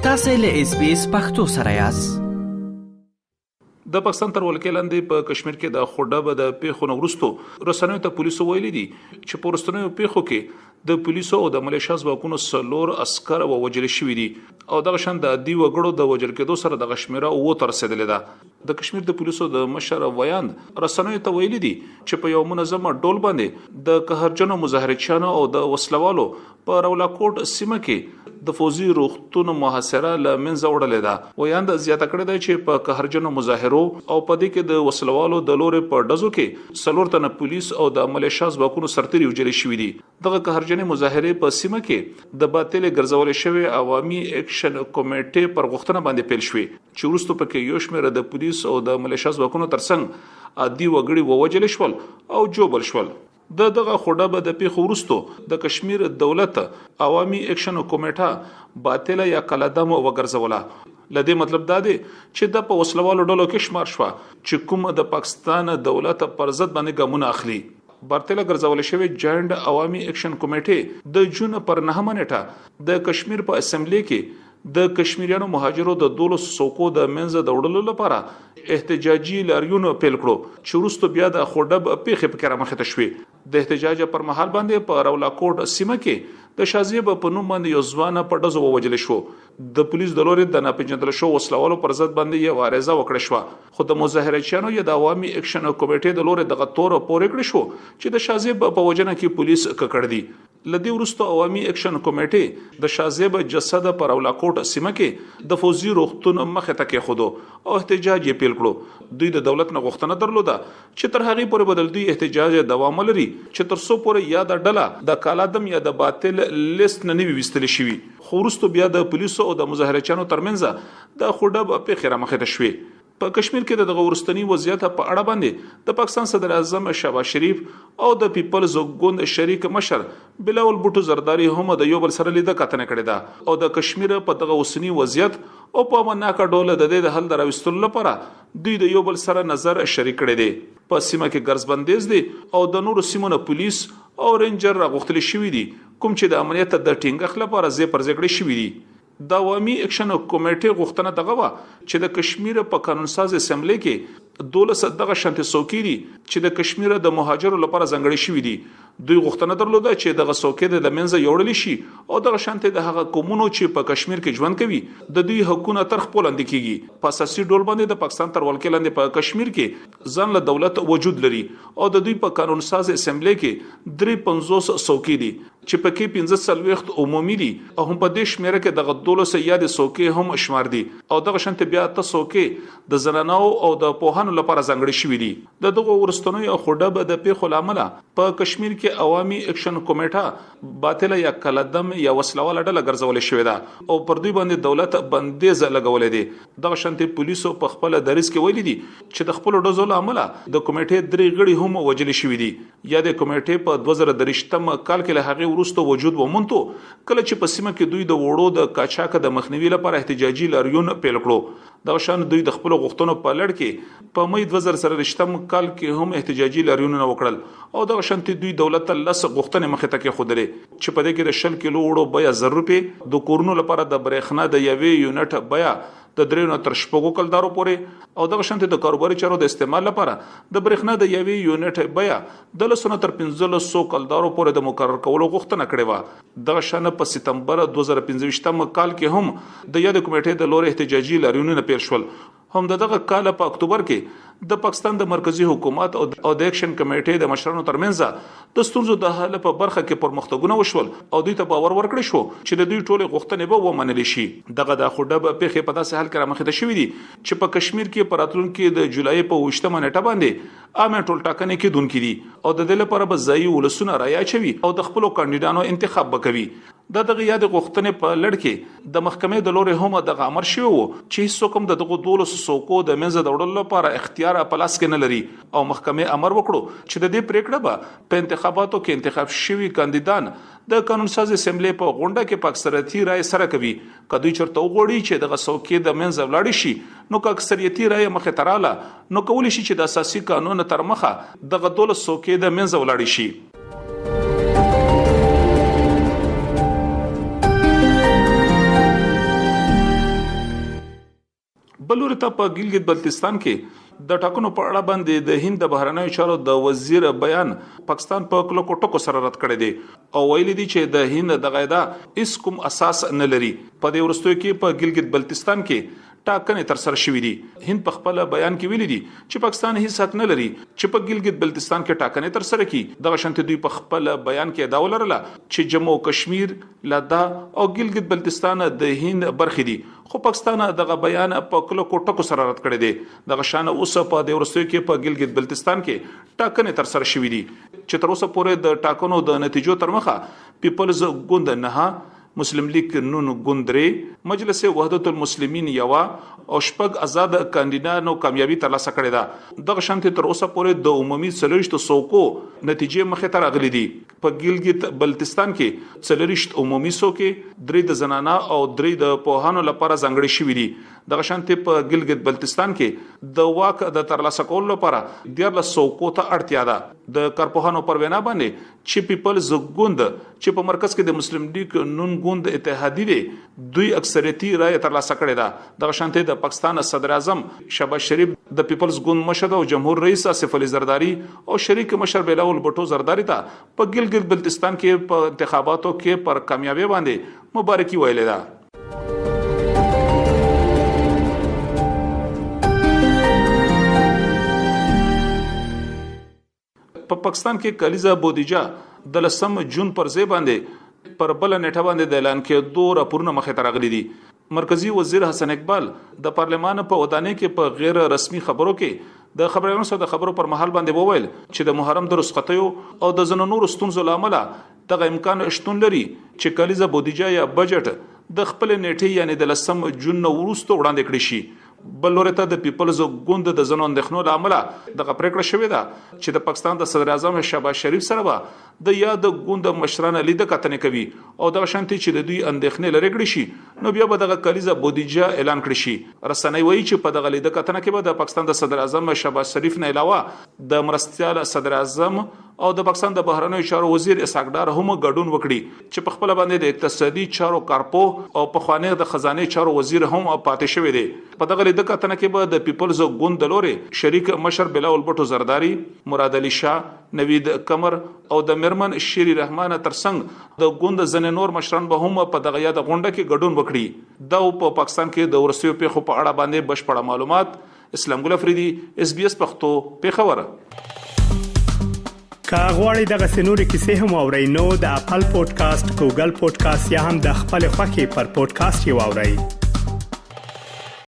تاسو له SBS پښتو سره یاست. د پاکستان تر ولکې لاندې په کشمیر کې د خوډه د پیښو نورستو رسنیو ته پولیسو ویلي دي چې په ورستنیو پیښو کې د پولیسو او د ملیشیا ځواکونو سلور عسكر او وجل شوی دي او دغه شان د دی وګړو د وجل کېدو سره د غشمیره او تر رسیدلې ده. د کشمیر د پولیسو د مشر ویاند رسنیو ته ویلي دي چې په یو منظم ډول باندې د قهرجنو مظاهرچیانو او د وسلوالو په رولاکوټ سیمه کې د فوزي روغتون محاصره لمنځه وړلې ده. ویاند زیاته کړې ده چې په قهرجنو مظاهرو او په دې کې د وسلوالو د لورې په ډزو کې سلور تنه پولیس او د ملیشیا ځواکونو سرتري وجل شوی دي. دغه قهرجنې مظاهره په سیمه کې د باطل ګرځول شوی عوامي اکشن کمیټې پر غوښتنه باندې پیل شوې چې وروسته پکې یو شمېر د پولیس او د ملیشیا ځواکونو ترڅنګ عادي وګړي ووجل شول او جوبل شول. دغه خوډه د پیښو وروسته د کشمیر دولت عوامي اکشن کمیټه باطل یا کلدم وګرځوله. لدې مطلب دا دی چې د په وسلوالو ډلو کې شمار شو چې کوم د پاکستان دولت پر ضد باندې ګامونه اخلي. باطل ګرځول شوی جاینټ عوامي اکشن کمیټه د جون پر 9 نیټه د کشمیر په اسمبلی کې د کشمیریانو مهاجرو د 12 سوکو د منځ د وړلو لپاره احتجاجي لاریون پیل کړو چې وروسته بیا د خوډب پیښه په کړه مخه تشوي. د احتجاج پر مهال باندې په رولاکوټ سیمه کې د شازیب په نوم باندې یو ځوان په ډزو ووجل شو. د پولیس د لوري د ناپېژندل شو وسلوالو پر ضد باندې یو عارضه وکړه شو خو د مظاهرچیانو یا د عوامي اکشن کمیټې د لوري دغه تور پورې کړی شو چې د شازیب په وجنه کې پولیس ککړ دي. لدی ورستو عوامي اکشن کمیټې د شازیب جسد پر اولاکوټ سیمه کې د فوزي روغتون مخه ته کې خودو او احتجاج یې پیل کړو. دوی د دولت نه غوښتنه درلوده چې تر هغه پورې بدل دوی احتجاج دوام لري چې تر څو پورې یا د ډله د کالادم یا د باطل لیست نه نیوي وستل شي. خو وروسته بیا د پولیسو او د مظاهرچیانو ترمنځ د خوډب په خیره مخه ته شوي. په کشمیر کې د ورستنی وضعیت په اړه باندې د پاکستان صدر اعظم شهباز شریف او د پیپلز ګوند شریک مشر بلاول بوټو زرداری هم د یو بل سره لیدل کتنه کړې ده او د کشمیر په دغه وسنی وضعیت او په مناکه ډول د دې حل دراوستلو لپاره دوی د یو بل سره نظر شریک کړي دي. په سیمه کې ګرځ بندیز دي او د نورو سیمونو پولیس او رینجر راغوښتل شوی دي کوم چې د امنیت د ټینګښ لپاره زی پر ذکر شوی دي. د عوامي اکشن کمیټې غوښتنه دغه وا چې د کشمیر په قانون ساز اسمبلی کې 12 دغه شانتي څوکۍ دي چې د کشمیر د مهاجرو لپاره ځنګړې شوې دي. دوی غوښتنه درلوده چې دغه څوکۍ د منځه یوړل شي او دغه شانتي د هغه قومونو چې په کشمیر کې ژوند کوي د دوی حقوقونه تر خپل اندې کیږي. په اساسي ډول باندې د پاکستان تر ولکې لاندې په کشمیر کې ځان له دولت وجود لري او د دوی په قانون ساز اسمبلی کې 350 څوکۍ دي چې پکې 15 وخت عمومي دي او هم په دې شمیره کې دغه 12 یا د څوکۍ هم شمار دي او دغه شانتي بیا ته څوکۍ د زنانو او د پوهانو لپاره ځنګړې شوې دي. دغه ورستنوي او خوډه د پیښو لامل په کشمیر کې عوامي اکشن کمیټه باطل یا کلدم یا وسلواله ډله ګرځول شوې ده او پر دوی باندې دولت بندیز لګولې دي. دغه شانتي پولیسو په خپل درس کې ویلي دي چې د خپل ډزو لامل د کمیټې درې غړي هم وجل شوې دي. یا د کمیټې په 2023 کال کې له هغه وروسته وجود ومنته کله چې په سیمه کې دوی د وړو د کاچاک د مخنیوي لپاره احتجاجي لاریون پیل کړو. دا شان دوی د خپل غوښتنو په لړ کې په مې 2023 کال کې هم احتجاجي لاریونونه وکړل او دا شان دوی دولت لس غوښتنې مخه ته کې خودلې چې په دې کې د 100 کیلو وړو بیا 1000 روپے د کورونو لپاره د برېښنا د یوې یونټ بیا د درېنو تر شپږو کلدارو پورې او دغه شانتي د کاروباري چارو د استعمال لپاره د برېښنا د یوې یونټ بیا د 100 تر 1500 کلدارو پورې د مقرر کولو غوښتنه کړې و. دغه شان په سپتمبر 2015 کال کې هم د یاد کمیټې د لوري احتجاجي لاریونونه پیل شول. هم دغه کال په اکتوبر کې د پاکستان د مرکزی حکومت او د اکشن کمیټې د مشرانو ترمنځ د ستونزو د حل په برخه کې پرمختګونه وشول او دوی ته باور ورکړی شو چې د دوی ټولې غوښتنې به ومنل شي. دغه د خوډه په پیښه په داسې حال کې رامخې ته شوې دي چې په کشمیر کې پراتلون کې د جولای په 28 نیټه باندې عامه ټولټاکنې کې دونکې دي او د دې لپاره به ځای ولسونه رایا چوي او د خپل کاندیدانو انتخاب وکوي. دغه یاد غوښتنې په لړ کې د محکمې د لوري هم د امر شوی وو چې هیڅ کوم دغه 12 سوکو د منځ د وړلو لپاره اختیار په لاس کې نه لري او محکمې امر وکړو چې د دې پریکړه به په انتخاباتو کې انتخاب شوی کاندیدان د قانون ساز اسمبلی په غونډه کې په اکثریتي رائے سره کوي. کدوې چرته وګوري چې دغه څوکۍ د منځ ولاړ شي نو که اکثریتي رائے مخه تراله نو کولی شي چې د اساسي قانون تر مخه دغه 12 څوکۍ د منځ ولاړ شي. بلور ته په ګلګت بلتستان کې د ټاکنو په اړه باندې د هند د بهرنیو چارو د وزیر بیان پاکستان په کلکو ټکو سره رد کړی دی او ویلي دی چې د هند د قاعده هیڅ کوم اساس نه لري. په دې وروستیو کې په ګلګت بلتستان کې ټاکنې تر سره شوې دي. هند په خپل بیان کې ویلي دي چې پاکستان هیڅ حق نه لري چې په ګلګت بلتستان کې ټاکنې تر سره کړي. دغه شانته دوی په خپل بیان کې دا ولرله چې جموں کشمیر، لداخ او ګلګت بلتستان د هند برخې دي، خو پاکستان دغه بیان په کلکو ټکو سره رد کړی دی. دغه شان اوس په دې ورستیو کې په ګلګت بلتستان کې ټاکنې تر سره شوې دي چې تر اوسه پورې د ټاکنو د نتیجو تر مخه پیپلز ګوند نه، مسلم لیگ نون ګوندري، مجلس وحدت المسلمین یوا او شپږ آزاد کاندیدانو کامیابی ترلاسه کړې ده. دغه شانتي تر اوسه پورې د عمومي څلويشت سوکو نتیجې مخه ته راغلي دي. په ګلګت بلتستان کې څلويشت عمومي سوکې، 3 د زنانه او 3 د پوهانو لپاره ځانګړي شوي دي. دغه شانتي په ګلګت بلتستان کې د واک د ترلاسه کولو لپاره 13 سوکو ته اړتیا ده. د کارپوهانو پر وینا باندې چې پیپلز ګوند چې په مرکز کې د مسلم لیگ نون ګوند اتحادی دی، دوی اکثریتي رائے ترلاسه کړې ده. دغه شانتي د پاکستان صدر اعظم شهباز شریف، د پیپلز ګوند مشر او جمهور رئیس آصف علي زرداری او شریک مشر بلاول بټو زرداری ته په ګلګت بلتستان کې په انتخاباتو کې پر کامیابی باندې مبارکي ویلې ده. په پاکستان کې کلیزا بودیجا د 10 جون پر ځای باندې پر بل نیټه باندې د اعلان کېدو راپورونه مخه ته راغلي دي. مرکزی وزیر حسن اقبال د پارلمان په ودانۍ کې په غیر رسمي خبرو کې د خبرونو سره د خبرو پر مهال باندې وویل چې د محرم د رخصتیو او د زنو نور ستونزو لامل دغه امکان شتون لري چې کلیزا بودیجا یا بجټ د خپل نیټه یعنی د 10 جون وروسته وړاندې کړی شي. بل لورته د پیپلز ګوند د زنو اندېښنو لامل دغه پریکړه شوې ده چې د پاکستان د صدر اعظم شهباز شریف سره به د یاد ګوند مشران لید کتنې کوي او دغه شانتي چې د دوی اندېښنې لري کړی شي نو بیا به دغه کلیزا بودیجا اعلان کړی شي. رسنۍ وایي چې په دغه لید کتنه کې به د پاکستان د صدر اعظم شهباز شریف نه علاوه د مرستيال صدر اعظم او د پاکستان د بهرنیو چارو وزیر اسحاق ډار هم ګډون وکړي چې په خپل باندې د اقتصادي چارو کارپو او په خوانه د خزانه چارو وزیر هم پاتې شوی دی. په دغه د کتنه کې به د پیپلز ګوند لوري شریک مشر بلاول بټو زرداری، مراد علي شاه، نوید قمر او د مرمن شيري رحمان ترڅنګ د ګوند ځنې نور مشران به هم په دغه یاد غونډه کې ګډون وکړي. دا په پاکستان کې د ورسیو پیښو په اړه باندې بشپړه معلومات. اسلام ګل افریدي، SBS پښتو، پیښور. کاغوري دغه سنوري کیسې هم او رینو د خپل پودکاسټ، ګوګل پودکاسټ یا هم د خپل خاكي پر پودکاسټ یو اورئ.